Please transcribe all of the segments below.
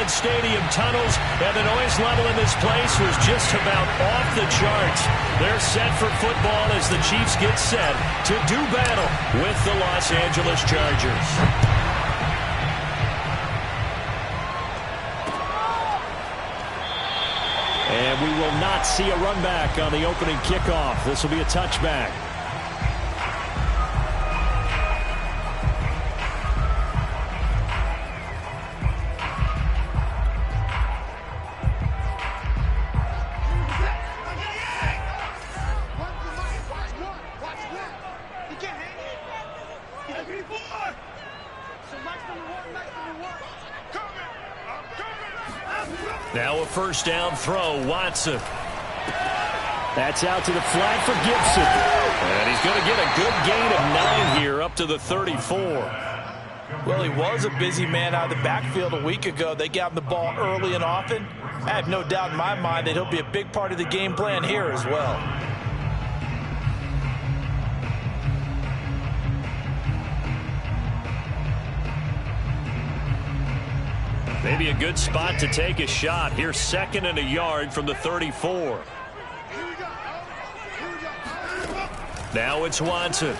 Arrowhead Stadium tunnels, and the noise level in this place was just about off the charts. They're set for football as the Chiefs get set to do battle with the Los Angeles Chargers. And we will not see a run back on the opening kickoff. This will be a touchback. Now a first down throw, Watson. That's out to the flat for Gibson. And he's going to get a good gain of 9 here up to the 34. Well, he was a busy man out of the backfield a week ago. They got him the ball early and often. I have no doubt in my mind that he'll be a big part of the game plan here as well. Maybe a good spot to take a shot. Here's 2nd and a yard from the 34. Now it's Watson.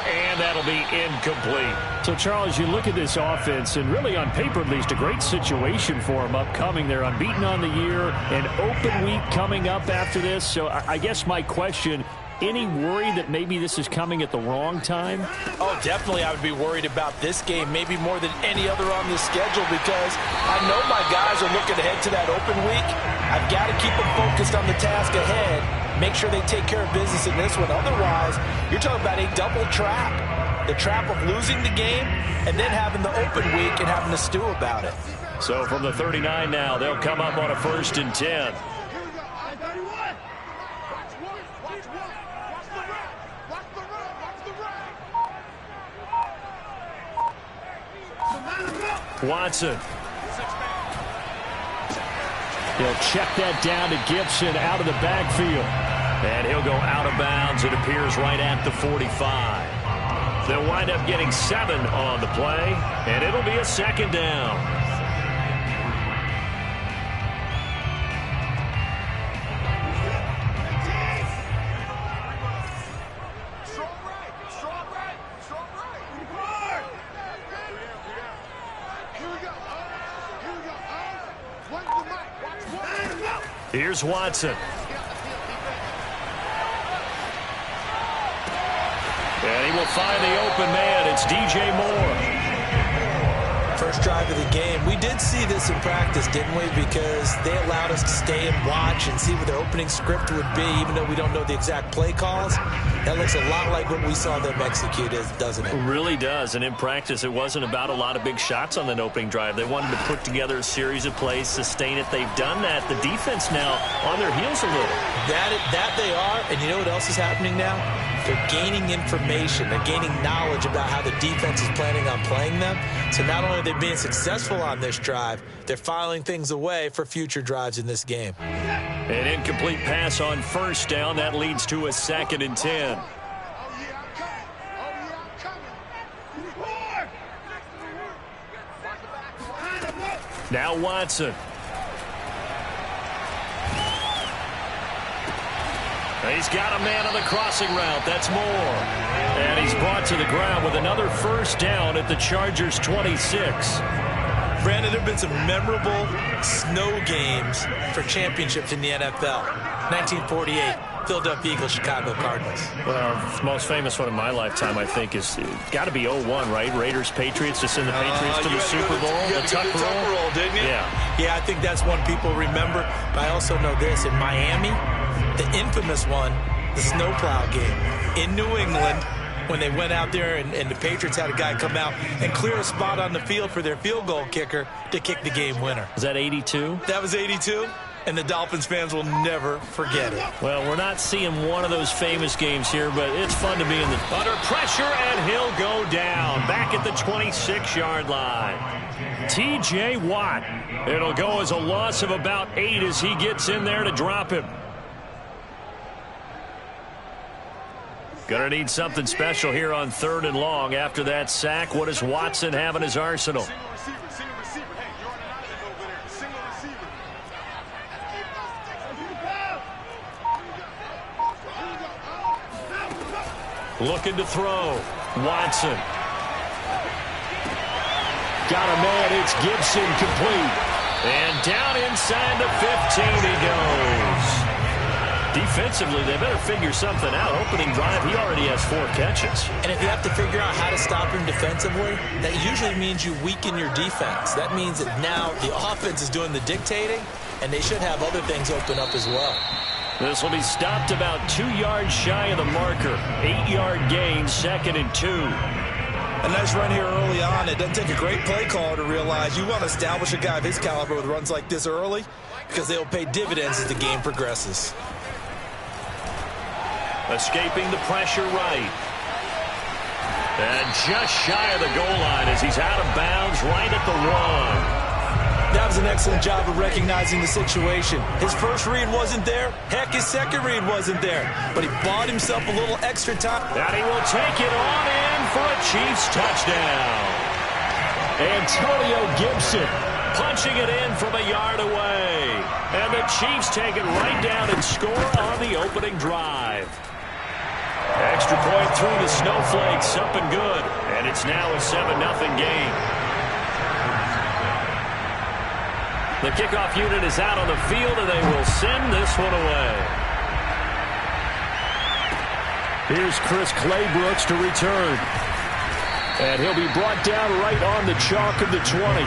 And that'll be incomplete. So, Charles, you look at this offense, and really on paper at least, a great situation for them upcoming. They're unbeaten on the year, an open week coming up after this. So I guess my question, any worry that maybe this is coming at the wrong time? Oh, definitely I would be worried about this game, maybe more than any other on this schedule, because I know my guys are looking ahead to that open week. I've got to keep them focused on the task ahead, make sure they take care of business in this one. Otherwise, you're talking about a double trap. The trap of losing the game and then having the open week and having to stew about it. So from the 39 now, they'll come up on a 1st and 10. Watson. He'll check that down to Gibson out of the backfield. And he'll go out of bounds, it appears, right at the 45. They'll wind up getting 7 on the play, and it'll be a 2nd down. Here's Watson. And he will find the open man. It's DJ Moore. First drive of the game. We did see this in practice, didn't we? Because they allowed us to stay and watch and see what their opening script would be, even though we don't know the exact play calls. That looks a lot like what we saw them execute, doesn't it? It really does. And in practice, it wasn't about a lot of big shots on that opening drive. They wanted to put together a series of plays, sustain it. They've done that. The defense now on their heels a little. That they are. And you know what else is happening now? They're gaining information. They're gaining knowledge about how the defense is planning on playing them. So not only are they being successful on this drive, they're filing things away for future drives in this game. An incomplete pass on 1st down. That leads to a 2nd and 10. Now Watson. He's got a man on the crossing route. That's Moore. And he's brought to the ground with another 1st down at the Chargers' 26. Brandon, there have been some memorable snow games for championships in the NFL. 1948, Philadelphia Eagles, Chicago Cardinals. Well, the most famous one in my lifetime, I think, is got to be 01, right? Raiders, Patriots, to send the Patriots to the Super Bowl. The tuck roll, didn't you? Yeah. Yeah, I think that's one people remember. But I also know this. In Miami, the infamous one, the snowplow game in New England, when they went out there and the Patriots had a guy come out and clear a spot on the field for their field goal kicker to kick the game winner. Is that 82? That was 82, and the Dolphins fans will never forget it. Well, we're not seeing one of those famous games here, but it's fun to be in the under pressure, and he'll go down back at the 26-yard line. T.J. Watt. It'll go as a loss of about 8 as he gets in there to drop him. Going to need something special here on 3rd and long. After that sack, what does Watson have in his arsenal? Looking to throw. Watson. Got a man. It's Gibson, complete. And down inside the 15 he goes. Defensively, they better figure something out. Opening drive, he already has 4 catches. And if you have to figure out how to stop him defensively, that usually means you weaken your defense. That means that now the offense is doing the dictating, and they should have other things open up as well. This will be stopped about 2 yards shy of the marker. 8-yard gain, 2nd and 2. A nice run here early on. It doesn't take a great play caller to realize you want to establish a guy of his caliber with runs like this early because they'll pay dividends as the game progresses. Escaping the pressure right. And just shy of the goal line as he's out of bounds right at the 1. That was an excellent job of recognizing the situation. His first read wasn't there. Heck, his second read wasn't there. But he bought himself a little extra time. And he will take it on in for a Chiefs touchdown. Antonio Gibson punching it in from a yard away. And the Chiefs take it right down and score on the opening drive. Extra point through the snowflakes, up and good. And it's now a 7-0 game. The kickoff unit is out on the field, and they will send this one away. Here's Chris Claybrooks to return. And he'll be brought down right on the chalk of the 20.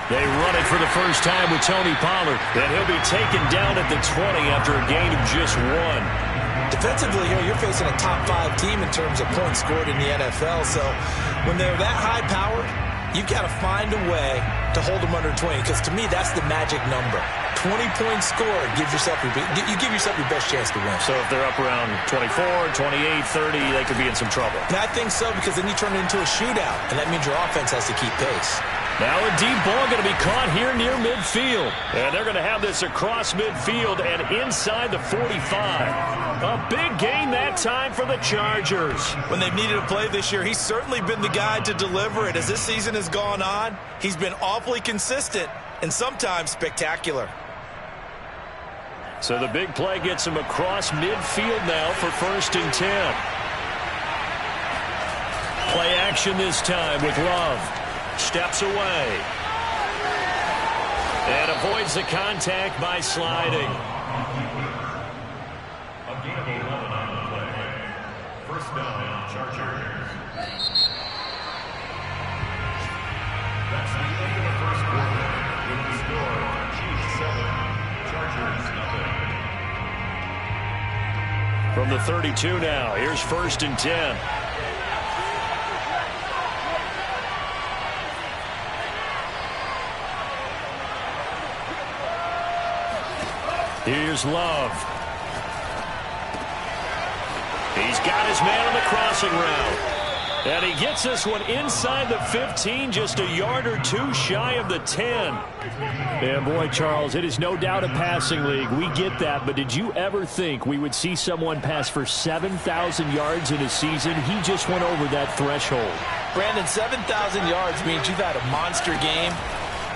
They run it for the first time with Tony Pollard. And he'll be taken down at the 20 after a gain of just 1. Defensively here, you're facing a top 5 team in terms of points scored in the NFL. So when they're that high powered, you've got to find a way to hold them under 20. Because to me, that's the magic number. 20 points scored gives yourself you give yourself your best chance to win. So if they're up around 24, 28, 30, they could be in some trouble. And I think so, because then you turn it into a shootout, and that means your offense has to keep pace. Now a deep ball going to be caught here near midfield. And they're going to have this across midfield and inside the 45. A big gain that time for the Chargers. When they've needed a play this year, he's certainly been the guy to deliver it. As this season has gone on, he's been awfully consistent and sometimes spectacular. So the big play gets him across midfield now for 1st and 10. Play action this time with Love. Steps away. And avoids the contact by sliding. A gain of 11 on the play. First down, Chargers. That's the end of the first quarter. With the score, Chiefs 7, Chargers nothing. From the 32 now, here's 1st and 10. Here's Love. He's got his man on the crossing route. And he gets this one inside the 15, just a yard or 2 shy of the 10. And boy, Charles, it is no doubt a passing league. We get that, but did you ever think we would see someone pass for 7,000 yards in a season? He just went over that threshold. Brandon, 7,000 yards means you've had a monster game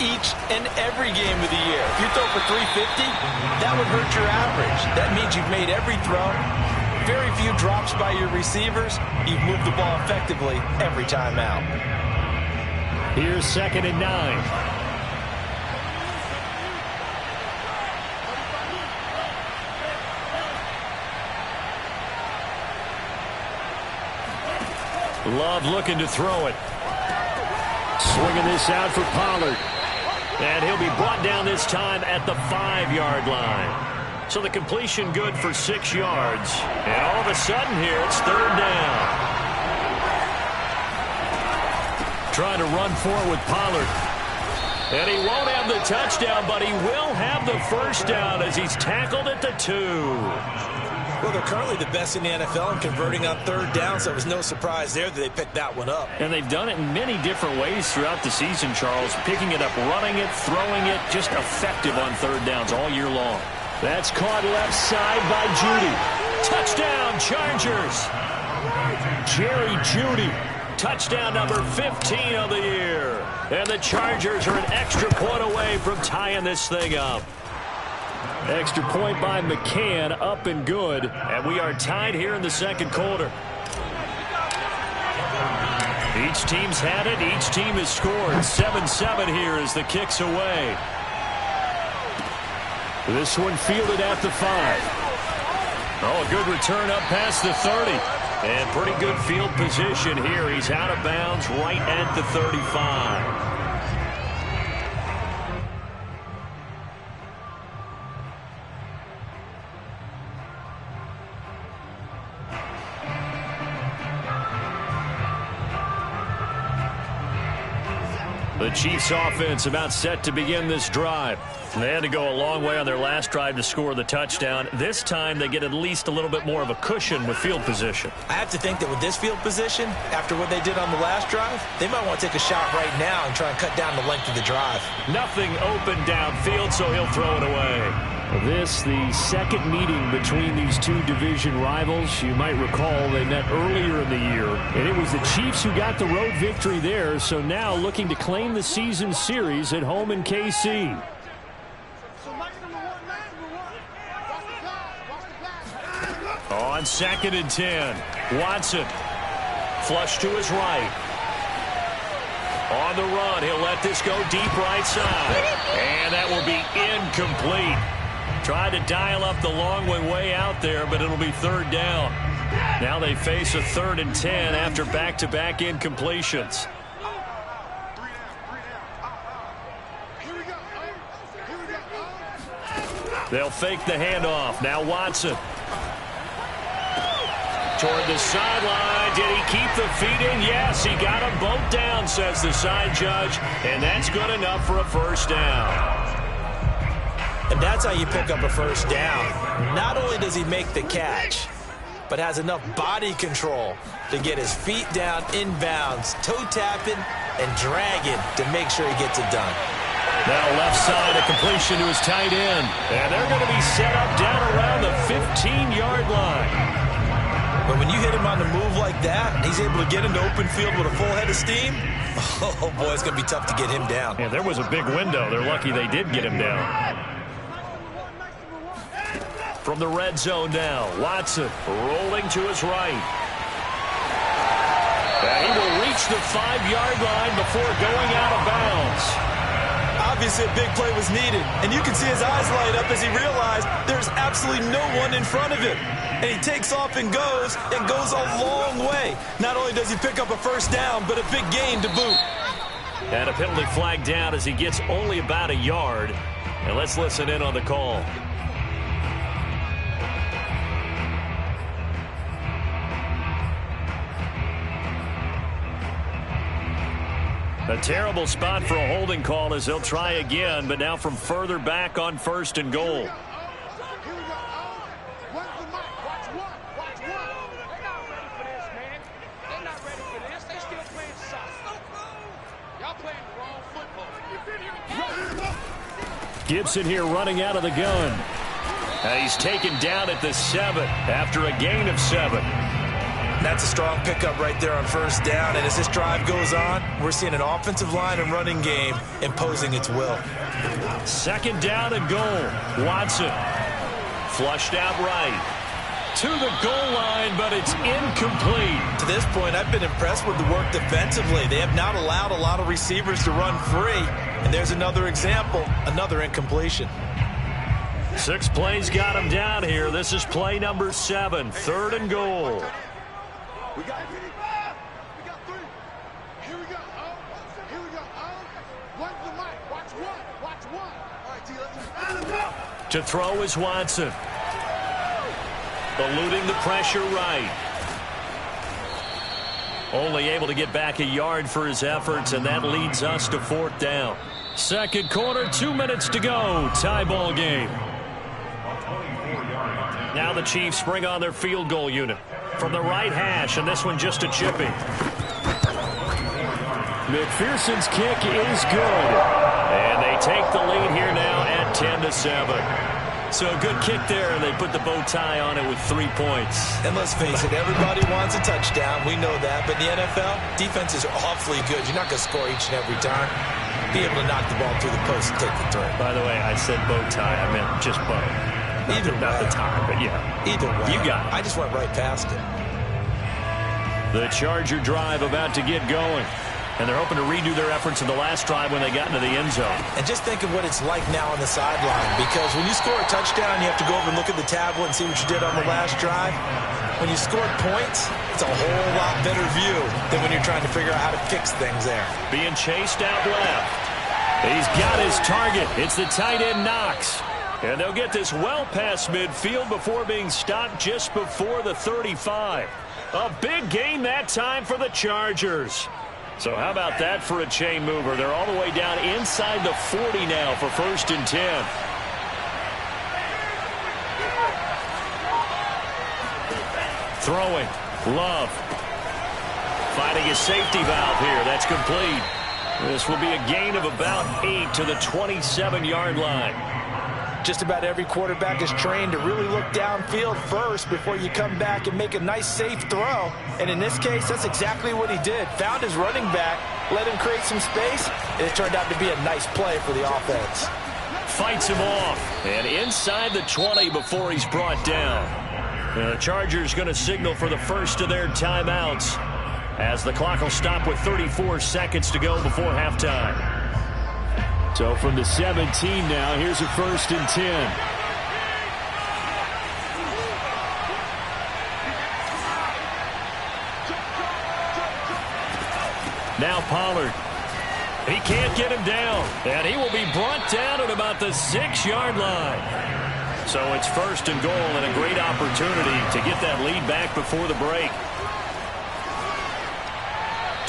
each and every game of the year. If you throw for 350, that would hurt your average. That means you've made every throw. Very few drops by your receivers. You've moved the ball effectively every time out. Here's 2nd and 9. Love looking to throw it. Swinging this out for Pollard. And he'll be brought down this time at the 5-yard line. So the completion good for 6 yards. And all of a sudden here, it's 3rd down. Trying to run forward with Pollard. And he won't have the touchdown, but he will have the first down as he's tackled at the 2. Well, they're currently the best in the NFL in converting on 3rd down, so it was no surprise there that they picked that one up. And they've done it in many different ways throughout the season, Charles. Picking it up, running it, throwing it, just effective on 3rd downs all year long. That's caught left side by Jeudy. Touchdown, Chargers. Jerry Jeudy. Touchdown number 15 of the year. And the Chargers are an extra point away from tying this thing up. Extra point by McCann, up and good. And we are tied here in the 2nd quarter. Each team's had it. Each team has scored. 7-7 here as the kick's away. This one fielded at the 5. Oh, a good return up past the 30. And pretty good field position here. He's out of bounds right at the 35. The Chiefs offense about set to begin this drive. They had to go a long way on their last drive to score the touchdown. This time they get at least a little bit more of a cushion with field position. I have to think that with this field position, after what they did on the last drive, they might want to take a shot right now and try and cut down the length of the drive. Nothing open downfield, so he'll throw it away. This, the second meeting between these two division rivals. You might recall they met earlier in the year, and it was the Chiefs who got the road victory there, so now looking to claim the season series at home in KC. On 2nd and 10, Watson. Flush to his right. On the run, he'll let this go deep right side. And that will be incomplete. Tried to dial up the long one way out there, but it'll be 3rd down. Now they face a 3rd and 10 after back-to-back incompletions. They'll fake the handoff. Now Watson. Toward the sideline. Did he keep the feet in? Yes, he got them both down, says the side judge. And that's good enough for a first down. And that's how you pick up a first down. Not only does he make the catch, but has enough body control to get his feet down inbounds, toe tapping and dragging to make sure he gets it done. Now left side, a completion to his tight end. And they're going to be set up down around the 15-yard line. But when you hit him on the move like that, and he's able to get into open field with a full head of steam, oh boy, it's going to be tough to get him down. Yeah, there was a big window. They're lucky they did get him down. From the red zone now, Watson rolling to his right. And he will reach the 5-yard line before going out of bounds. Obviously, a big play was needed, and you can see his eyes light up as he realized there's absolutely no one in front of him. And he takes off and goes a long way. Not only does he pick up a first down, but a big gain to boot. And a penalty flag down as he gets only about a yard. And let's listen in on the call. A terrible spot for a holding call as they'll try again, but now from further back on 1st and goal. Gibson here running out of the gun. He's taken down at the 7 after a gain of 7. That's a strong pickup right there on first down, and as this drive goes on, we're seeing an offensive line and running game imposing its will. 2nd down and goal. Watson flushed out right to the goal line, but it's incomplete. To this point, I've been impressed with the work defensively. They have not allowed a lot of receivers to run free, and there's another example, another incompletion. 6 plays got him down here. This is play number 7, 3rd and goal. We got 3. Here we go. Here we go. One's the mic. Watch one. All right, T, let's go. To throw is Watson. Eluding the pressure right. Only able to get back a yard for his efforts, and that leads us to 4th down. Second quarter, 2 minutes to go. Tie ball game. Now the Chiefs bring on their field goal unit from the right hash, and this one just a chipping. McPherson's kick is good. And they take the lead here now at 10-7. So a good kick there, and they put the bow tie on it with 3 points. And let's face it, everybody wants a touchdown. We know that. But in the NFL, defenses are awfully good. You're not going to score each and every time. Be able to knock the ball through the post and take the throw. By the way, I said bow tie. I meant just bow. Either way. Not the tie, but yeah. Either way. You got it. I just went right past it. The Charger drive about to get going. And they're hoping to redo their efforts in the last drive when they got into the end zone. And just think of what it's like now on the sideline. Because when you score a touchdown, you have to go over and look at the tablet and see what you did on the last drive. When you scored points, it's a whole lot better view than when you're trying to figure out how to fix things there. Being chased out left. He's got his target. It's the tight end Knox. And they'll get this well past midfield before being stopped just before the 35. A big gain that time for the Chargers. So how about that for a chain mover? They're all the way down inside the 40 now for 1st and 10. Throwing. Love. Finding a safety valve here. That's complete. This will be a gain of about 8 to the 27-yard line. Just about every quarterback is trained to really look downfield first before you come back and make a nice, safe throw. And in this case, that's exactly what he did. Found his running back, let him create some space, and it turned out to be a nice play for the offense. Fights him off. And inside the 20 before he's brought down. The Chargers going to signal for the first of their timeouts as the clock will stop with 34 seconds to go before halftime. So from the 17 now, here's a 1st and 10. Now Pollard. He can't get him down. And he will be brought down at about the 6-yard line. So it's 1st and goal and a great opportunity to get that lead back before the break.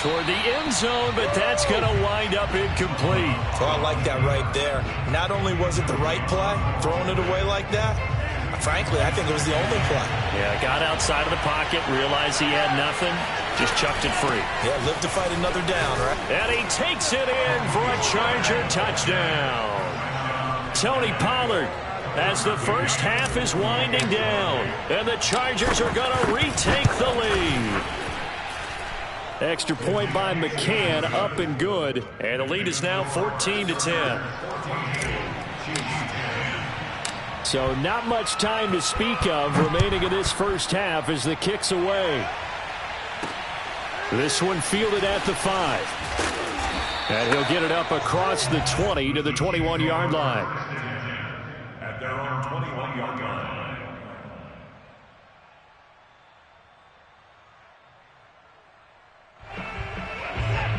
Toward the end zone, but that's going to wind up incomplete. Oh, I like that right there. Not only was it the right play, throwing it away like that, frankly, I think it was the only play. Yeah, got outside of the pocket, realized he had nothing, just chucked it free. Yeah, live to fight another down, right? And he takes it in for a Charger touchdown. Tony Pollard, as the first half is winding down, and the Chargers are going to retake the lead. Extra point by McCann, up and good. And the lead is now 14-10. So not much time to speak of remaining in this first half as the kick's away. This one fielded at the 5. And he'll get it up across the 20 to the 21-yard line. At their own 21-yard line.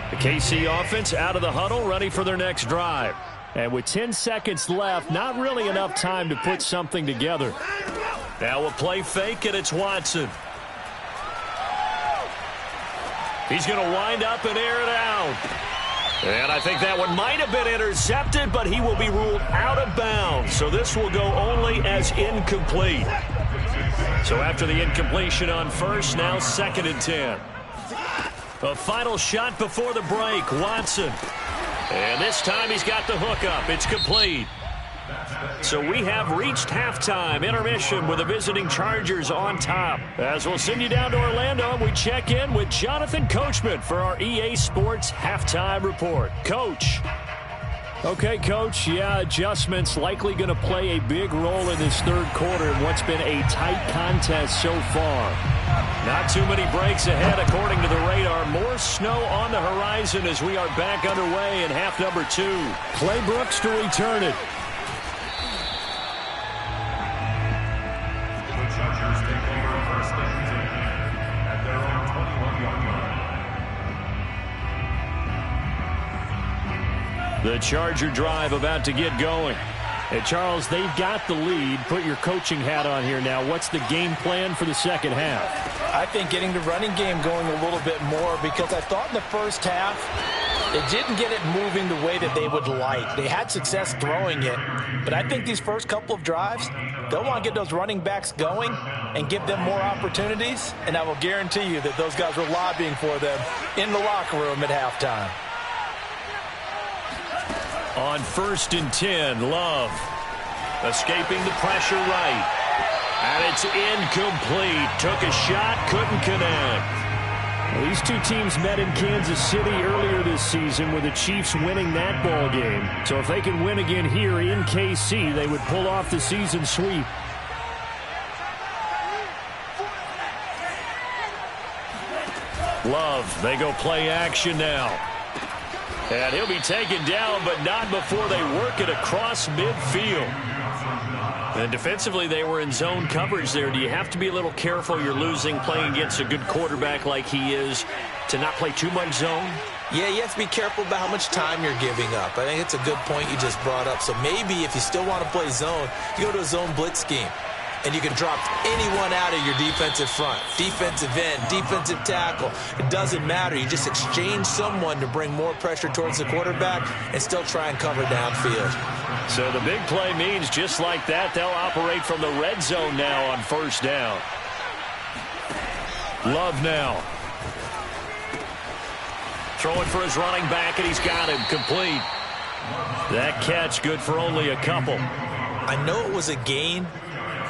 The KC offense out of the huddle, ready for their next drive. And with 10 seconds left, not really enough time to put something together. Now a play fake, and it's Watson. He's going to wind up and air it out. And I think that one might have been intercepted, but he will be ruled out of bounds. So this will go only as incomplete. So after the incompletion on first, now 2nd and 10. A final shot before the break, Watson. And this time he's got the hook up. It's complete. So we have reached halftime intermission with the visiting Chargers on top. As we'll send you down to Orlando, we check in with Jonathan Coachman for our EA Sports Halftime Report. Coach. Okay, Coach, yeah, adjustments likely going to play a big role in this third quarter in what's been a tight contest so far. Not too many breaks ahead according to the radar. More snow on the horizon as we are back underway in half number 2. Clay Brooks to return it. The Chargers take over 1st and 10 at their own 21-yard line. The Charger drive about to get going. And Charles, they've got the lead. Put your coaching hat on here now. What's the game plan for the second half? I think getting the running game going a little bit more, because I thought in the first half they didn't get it moving the way that they would like. They had success throwing it, but I think these first couple of drives, they'll want to get those running backs going and give them more opportunities, and I will guarantee you that those guys were lobbying for them in the locker room at halftime. On 1st and 10, Love escaping the pressure right. And it's incomplete. Took a shot, couldn't connect. Well, these two teams met in Kansas City earlier this season with the Chiefs winning that ball game. So if they can win again here in KC, they would pull off the season sweep. Love, they go play action now. And he'll be taken down, but not before they work it across midfield. And defensively, they were in zone coverage there. Do you have to be a little careful? You're losing playing against a good quarterback like he is to not play too much zone? Yeah, you have to be careful about how much time you're giving up. I think it's a good point you just brought up. So maybe if you still want to play zone, you go to a zone blitz scheme. And you can drop anyone out of your defensive front, defensive end, defensive tackle. It doesn't matter. You just exchange someone to bring more pressure towards the quarterback and still try and cover downfield. So the big play means just like that, they'll operate from the red zone now on 1st down. Love now. Throwing for his running back, and he's got him complete. That catch good for only a couple. I know it was a gain,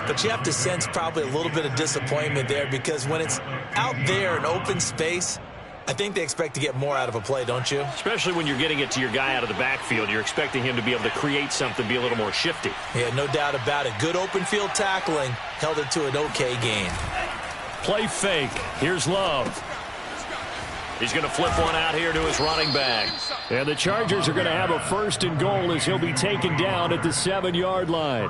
but you have to sense probably a little bit of disappointment there, because when it's out there in open space, I think they expect to get more out of a play, don't you? Especially when you're getting it to your guy out of the backfield. You're expecting him to be able to create something, be a little more shifty. Yeah, no doubt about it. Good open field tackling held it to an okay gain. Play fake. Here's Love. He's going to flip one out here to his running back. And the Chargers are going to have a 1st and goal as he'll be taken down at the 7-yard line.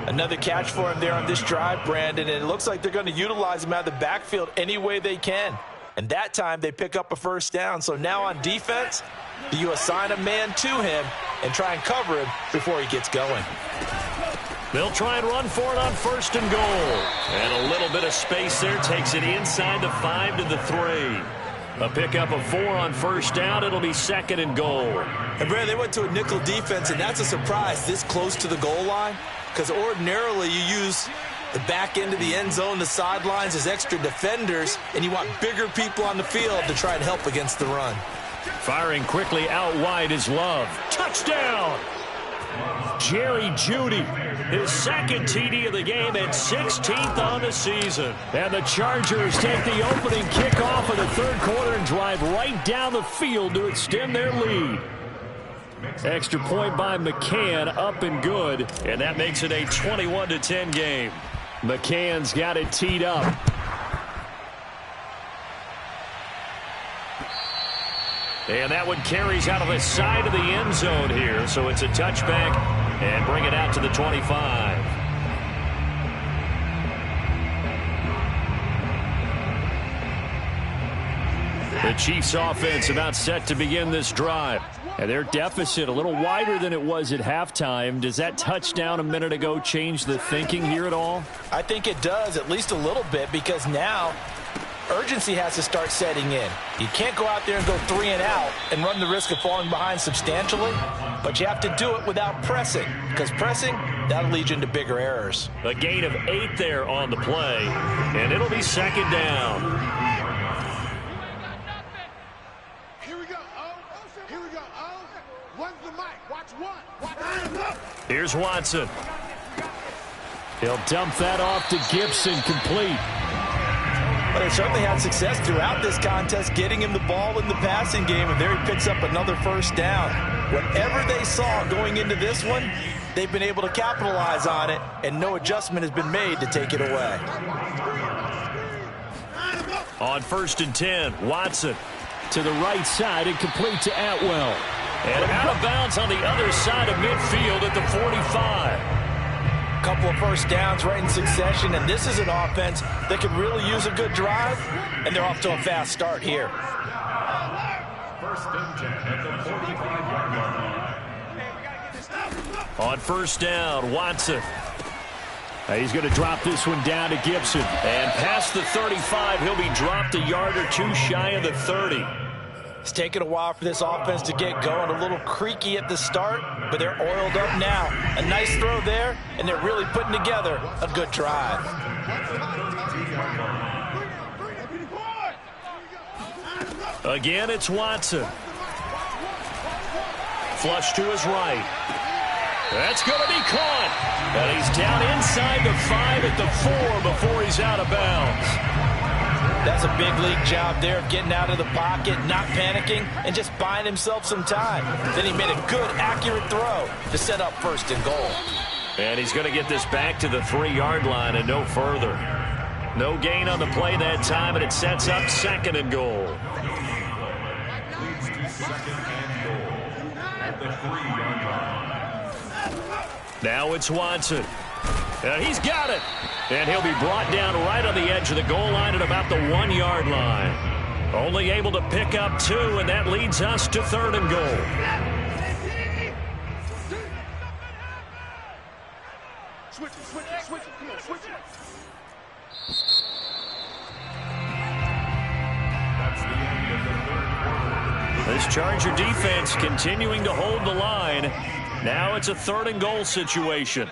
Another catch for him there on this drive, Brandon, and it looks like they're going to utilize him out of the backfield any way they can. And that time they pick up a 1st down. So now on defense, you assign a man to him and try and cover him before he gets going. They'll try and run for it on 1st and goal. And a little bit of space there takes it inside the 5 to the 3. A pickup of 4 on 1st down. It'll be 2nd and goal. And, Brad, they went to a nickel defense, and that's a surprise this close to the goal line, because ordinarily you use the back end of the end zone, the sidelines as extra defenders, and you want bigger people on the field to try and help against the run. Firing quickly out wide is Love. Touchdown! Jerry Jeudy, his 2nd TD of the game and 16th on the season. And the Chargers take the opening kickoff of the 3rd quarter and drive right down the field to extend their lead. Extra point by McCann, up and good. And that makes it a 21-10 game. McCann's got it teed up. And that one carries out of the side of the end zone here. So it's a touchback and bring it out to the 25. The Chiefs offense about set to begin this drive. And their deficit a little wider than it was at halftime. Does that touchdown a minute ago change the thinking here at all? I think it does, at least a little bit, because now urgency has to start setting in. You can't go out there and go 3 and out and run the risk of falling behind substantially, but you have to do it without pressing, because pressing, that'll lead you into bigger errors. A gain of 8 there on the play, and it'll be 2nd down. Here's Watson. He'll dump that off to Gibson, complete. But they certainly had success throughout this contest, getting him the ball in the passing game, and there he picks up another 1st down. Whatever they saw going into this one, they've been able to capitalize on it, and no adjustment has been made to take it away. On 1st and 10, Watson. To the right side and complete to Atwell. And out of bounds on the other side of midfield at the 45. Couple of 1st downs right in succession, and this is an offense that could really use a good drive, and they're off to a fast start here. 1st and 10 at the 45-yard line. On first down, Watson. He's going to drop this one down to Gibson. And past the 35, he'll be dropped a yard or two shy of the 30. It's taken a while for this offense to get going. A little creaky at the start, but they're oiled up now. A nice throw there, and they're really putting together a good drive. Again, it's Watson. Flush to his right. That's going to be caught. And he's down inside the 5 at the 4 before he's out of bounds. That's a big league job there of getting out of the pocket, not panicking, and just buying himself some time. Then he made a good, accurate throw to set up first and goal. And he's going to get this back to the 3-yard line and no further. No gain on the play that time, and it sets up second and goal. Leads to second and goal at the 3-yard line. Now it's Watson. And he's got it. And he'll be brought down right on the edge of the goal line at about the 1-yard line. Only able to pick up 2, and that leads us to third and goal. Switch it. Come on, switch it. That's the end of the third quarter. This Charger defense continuing to hold the line. Now it's a third and goal situation.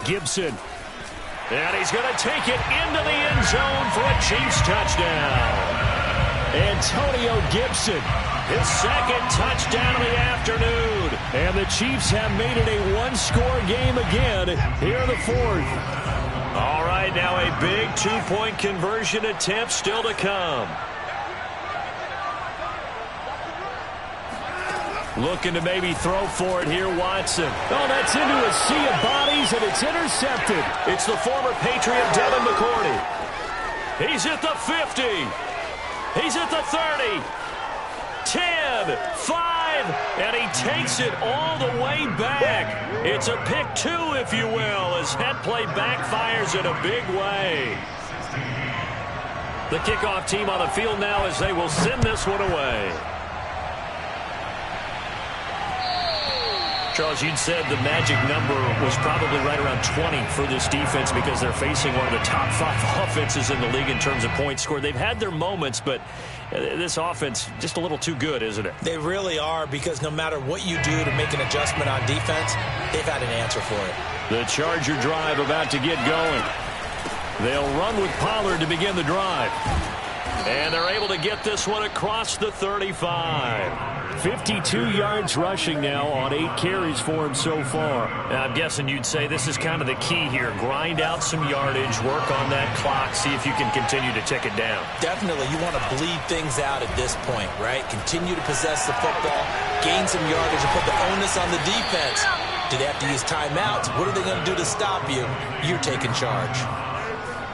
Gibson. And he's going to take it into the end zone for a Chiefs touchdown. Antonio Gibson. His second touchdown of the afternoon. And the Chiefs have made it a one-score game again here in the 4th. All right, now a big 2-point conversion attempt still to come. Looking to maybe throw for it here, Watson. Oh, that's into a sea of bodies, and it's intercepted. It's the former Patriot Devin McCourty. He's at the 50. He's at the 30. 10, 5, and he takes it all the way back. It's a pick 2, if you will, as that play backfires in a big way. The kickoff team on the field now as they will send this one away. Charles, you'd said the magic number was probably right around 20 for this defense because they're facing one of the top 5 offenses in the league in terms of points scored. They've had their moments, but this offense just a little too good, isn't it? They really are, because no matter what you do to make an adjustment on defense, they've had an answer for it. The Charger drive about to get going. They'll run with Pollard to begin the drive. And they're able to get this one across the 35. 52 yards rushing now on 8 carries for him so far. Now, I'm guessing you'd say this is kind of the key here. Grind out some yardage, work on that clock, see if you can continue to tick it down. Definitely, you want to bleed things out at this point, right? Continue to possess the football, gain some yardage, and put the onus on the defense. Do they have to use timeouts? What are they going to do to stop you? You're taking charge.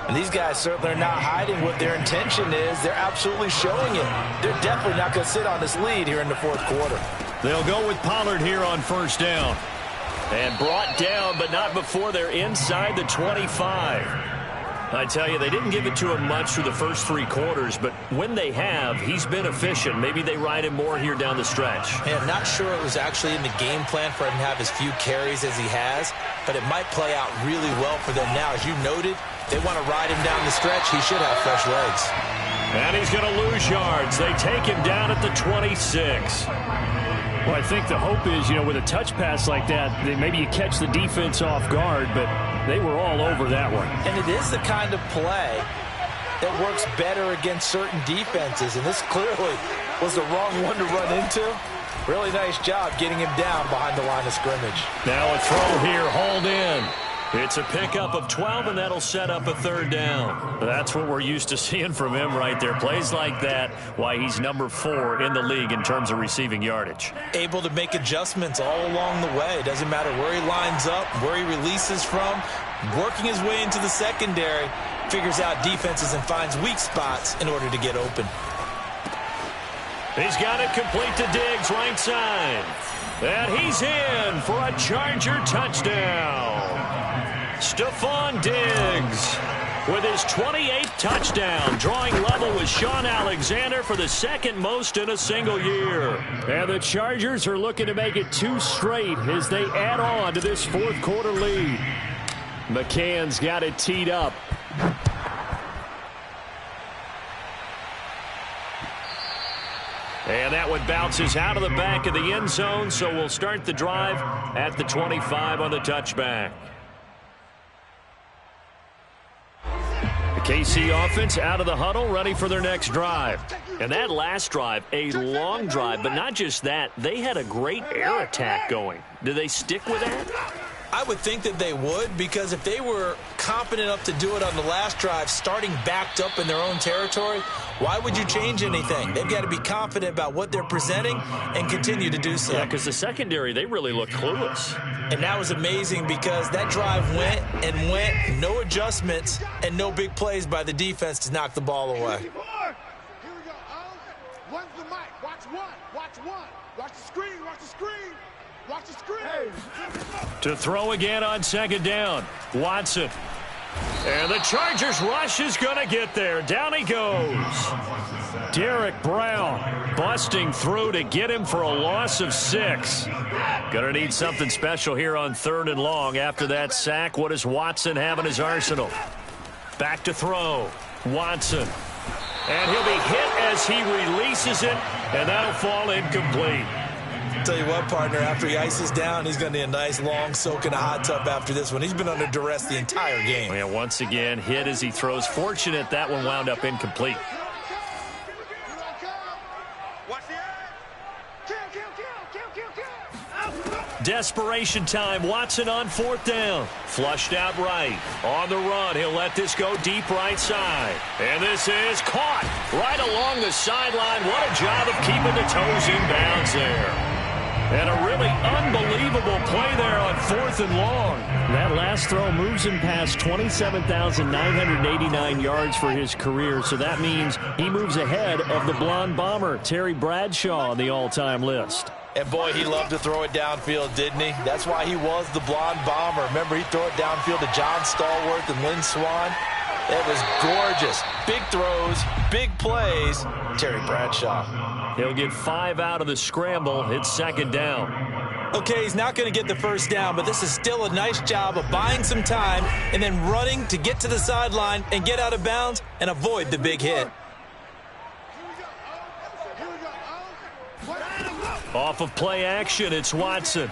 And these guys certainly are not hiding what their intention is. They're absolutely showing it. They're definitely not going to sit on this lead here in the 4th quarter. They'll go with Pollard here on first down. And brought down, but not before they're inside the 25. I tell you, they didn't give it to him much through the first 3 quarters, but when they have, he's been efficient. Maybe they ride him more here down the stretch. Yeah, I'm not sure it was actually in the game plan for him to have as few carries as he has, but it might play out really well for them now. As you noted, they want to ride him down the stretch. He should have fresh legs. And he's going to lose yards. They take him down at the 26. Well, I think the hope is, with a touch pass like that, maybe you catch the defense off guard, but they were all over that one. And it is the kind of play that works better against certain defenses, and this clearly was the wrong one to run into. Really nice job getting him down behind the line of scrimmage. Now a throw here, hauled in. It's a pickup of 12, and that'll set up a 3rd down. That's what we're used to seeing from him right there. Plays like that, why he's number 4 in the league in terms of receiving yardage. Able to make adjustments all along the way. Doesn't matter where he lines up, where he releases from. Working his way into the secondary, figures out defenses and finds weak spots in order to get open. He's got it complete to Diggs, right side. And he's in for a Charger touchdown. Stephon Diggs with his 28th touchdown, drawing level with Shaun Alexander for the second most in a single year. And the Chargers are looking to make it 2 straight as they add on to this fourth quarter lead. McCann's got it teed up. And that one bounces out of the back of the end zone, so we'll start the drive at the 25 on the touchback. The KC offense out of the huddle, ready for their next drive. And that last drive, a long drive, but not just that, they had a great air attack going. Do they stick with that? I would think that they would, because if they were competent enough to do it on the last drive, starting backed up in their own territory, why would you change anything? They've got to be confident about what they're presenting and continue to do so. Yeah, because the secondary, they really look clueless. And that was amazing because that drive went and went, no adjustments and no big plays by the defense to knock the ball away. Here we go. One's the mic. Watch one. Watch one. Watch the screen. Watch the screen. Watch the screen. To throw again on second down. Watson. And the Chargers rush is going to get there. Down he goes. Derek Brown busting through to get him for a loss of 6. Going to need something special here on 3rd and long. After that sack, what does Watson have in his arsenal? Back to throw. Watson. And he'll be hit as he releases it, and that'll fall incomplete. Tell you what, partner, after he ices down, he's going to need a nice long soak in a hot tub after this one. He's been under duress the entire game. Yeah, once again, hit as he throws. Fortunate that one wound up incomplete. Desperation time. Watson on 4th down. Flushed out right. On the run. He'll let this go deep right side. And this is caught right along the sideline. What a job of keeping the toes in bounds there. And a really unbelievable play there on 4th and long. That last throw moves him past 27,989 yards for his career, so that means he moves ahead of the blonde bomber, Terry Bradshaw, on the all-time list. And, boy, he loved to throw it downfield, didn't he? That's why he was the blonde bomber. Remember, he'd throw it downfield to John Stallworth and Lynn Swann. It was gorgeous. Big throws, big plays. Terry Bradshaw. He'll get 5 out of the scramble. It's 2nd down. Okay, he's not going to get the first down, but this is still a nice job of buying some time and then running to get to the sideline and get out of bounds and avoid the big hit. Off of play action, it's Watson.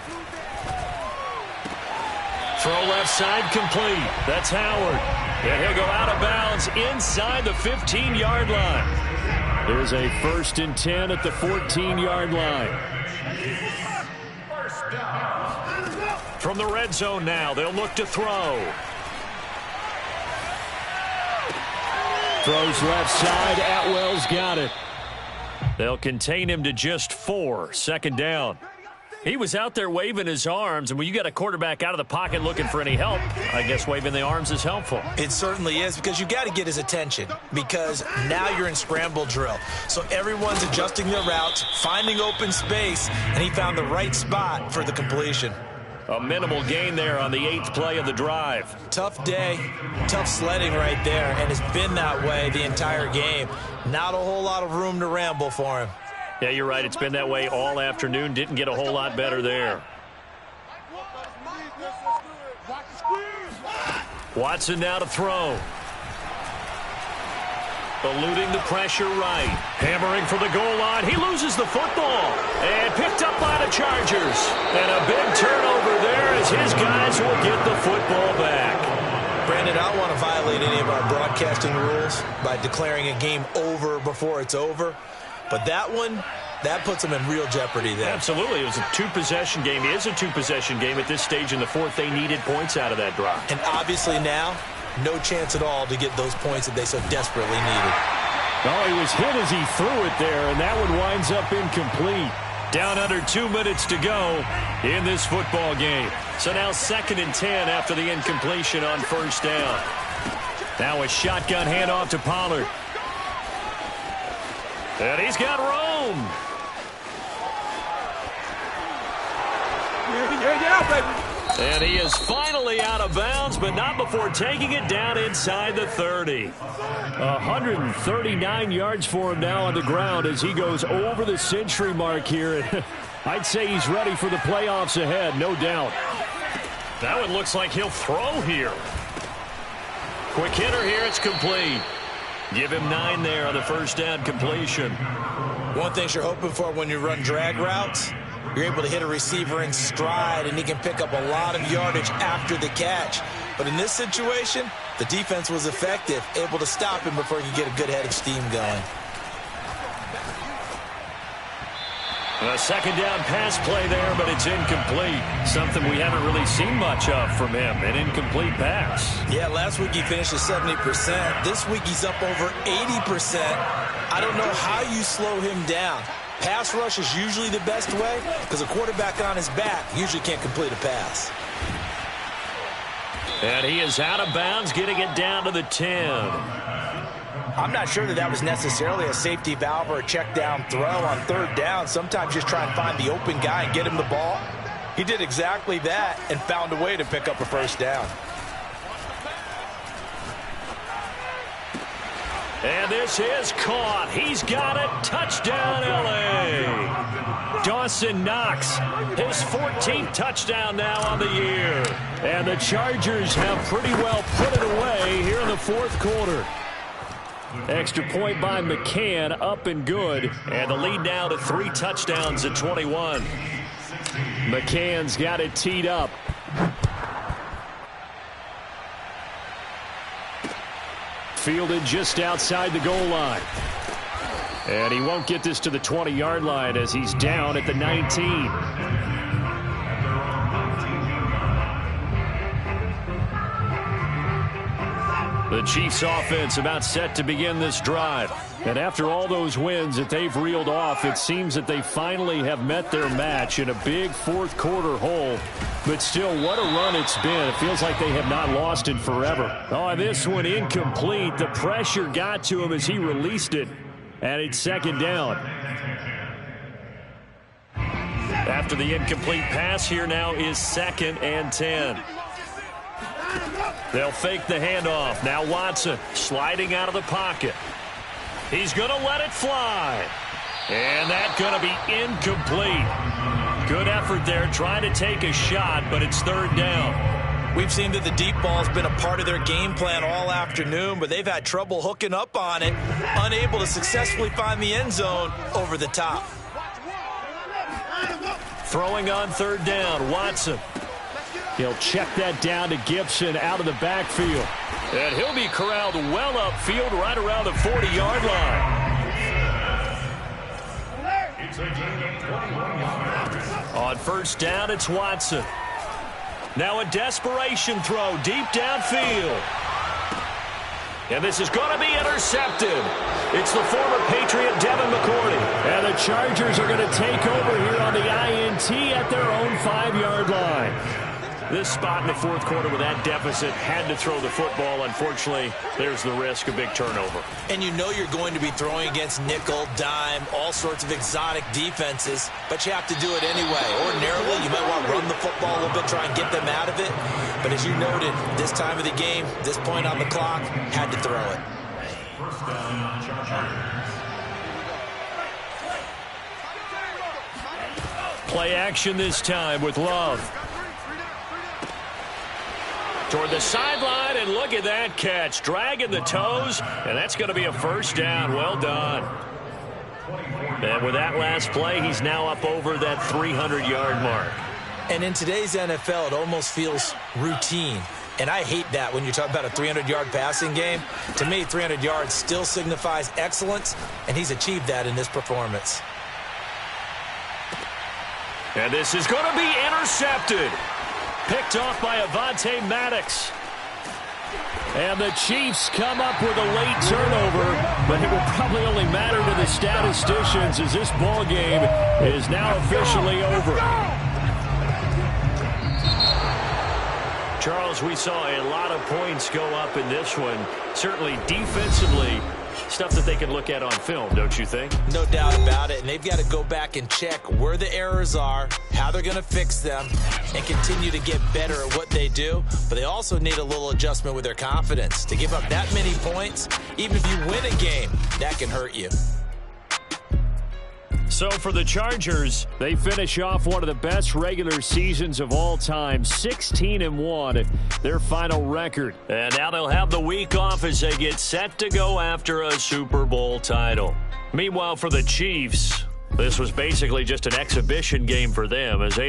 Throw left side complete. That's Howard. And he'll go out of bounds inside the 15-yard line. There's a 1st and 10 at the 14-yard line. From the red zone now, they'll look to throw. Throws left side. Atwell's got it. They'll contain him to just 4. 2nd down. He was out there waving his arms, and when you got a quarterback out of the pocket looking for any help, I guess waving the arms is helpful. It certainly is, because you got to get his attention, because now you're in scramble drill. So everyone's adjusting their routes, finding open space, and he found the right spot for the completion. A minimal gain there on the 8th play of the drive. Tough day, tough sledding right there, and it's been that way the entire game. Not a whole lot of room to ramble for him. Yeah, you're right. It's been that way all afternoon. Didn't get a whole lot better there. Watson now to throw. Eluding the pressure right. Hammering for the goal line. He loses the football. And picked up by the Chargers. And a big turnover there as his guys will get the football back. Brandon, I don't want to violate any of our broadcasting rules by declaring a game over before it's over. But that one, that puts them in real jeopardy there. Absolutely. It was a 2-possession game. It is a 2-possession game at this stage in the 4th. They needed points out of that drive. And obviously now, no chance at all to get those points that they so desperately needed. Oh, he was hit as he threw it there, and that one winds up incomplete. Down under 2 minutes to go in this football game. So now 2nd and 10 after the incompletion on 1st down. Now a shotgun handoff to Pollard. And he's got Rome. And he is finally out of bounds, but not before taking it down inside the 30. 139 yards for him now on the ground as he goes over the century mark here. I'd say he's ready for the playoffs ahead, no doubt. That one looks like he'll throw here. Quick hitter here, it's complete. Give him 9 there on the first down completion. One thing you're hoping for when you run drag routes, you're able to hit a receiver in stride, and he can pick up a lot of yardage after the catch. But in this situation, the defense was effective, able to stop him before he could get a good head of steam going. A second down pass play there, but it's incomplete. Something we haven't really seen much of from him, an incomplete pass. Yeah, last week he finished at 70%. This week he's up over 80%. I don't know how you slow him down. Pass rush is usually the best way because a quarterback on his back usually can't complete a pass. And he is out of bounds, getting it down to the 10. I'm not sure that was necessarily a safety valve or a check down throw on third down. Sometimes just try and find the open guy and get him the ball. He did exactly that and found a way to pick up a first down. And this is caught. He's got it. Touchdown, L.A. Dawson Knox, his 14th touchdown now on the year. And the Chargers have pretty well put it away here in the fourth quarter. Extra point by McCann, up and good. And the lead now to 3 touchdowns at 21. McCann's got it teed up. Fielded just outside the goal line. And he won't get this to the 20-yard line as he's down at the 19. The Chiefs offense about set to begin this drive. And after all those wins that they've reeled off, it seems that they finally have met their match in a big fourth quarter hole. But still, what a run it's been. It feels like they have not lost it forever. Oh, this one incomplete. The pressure got to him as he released it. And it's second down. After the incomplete pass, here now is 2nd and 10. They'll fake the handoff. Now Watson sliding out of the pocket. He's going to let it fly. And that's going to be incomplete. Good effort there trying to take a shot, but it's third down. We've seen that the deep ball has been a part of their game plan all afternoon, but they've had trouble hooking up on it, unable to successfully find the end zone over the top. Throwing on third down, Watson. He'll check that down to Gibson out of the backfield. And he'll be corralled well upfield right around the 40-yard line. On first down, it's Watson. Now a desperation throw deep downfield. And this is going to be intercepted. It's the former Patriot Devin McCourty. And the Chargers are going to take over here on the INT at their own 5-yard line. This spot in the fourth quarter with that deficit, had to throw the football. Unfortunately, there's the risk of big turnover. And you know you're going to be throwing against nickel, dime, all sorts of exotic defenses, but you have to do it anyway. Ordinarily, you might want to run the football a little bit, try and get them out of it. But as you noted, this time of the game, this point on the clock, had to throw it. Play action this time with Love. Toward the sideline, and look at that catch. Dragging the toes, and that's going to be a first down. Well done. And with that last play, he's now up over that 300-yard mark. And in today's NFL, it almost feels routine. And I hate that when you talk about a 300-yard passing game. To me, 300 yards still signifies excellence, and he's achieved that in this performance. And this is going to be intercepted. Picked off by Avonte Maddox. And the Chiefs come up with a late turnover, but it will probably only matter to the statisticians as this ball game is now officially over. Charles, we saw a lot of points go up in this one. Certainly defensively, stuff that they can look at on film, don't you think? No doubt about it, and they've got to go back and check where the errors are, how they're going to fix them, and continue to get better at what they do. But they also need a little adjustment with their confidence. To give up that many points, even if you win a game, that can hurt you. So for the Chargers, they finish off one of the best regular seasons of all time, 16-1, their final record. And now they'll have the week off as they get set to go after a Super Bowl title. Meanwhile, for the Chiefs, this was basically just an exhibition game for them as they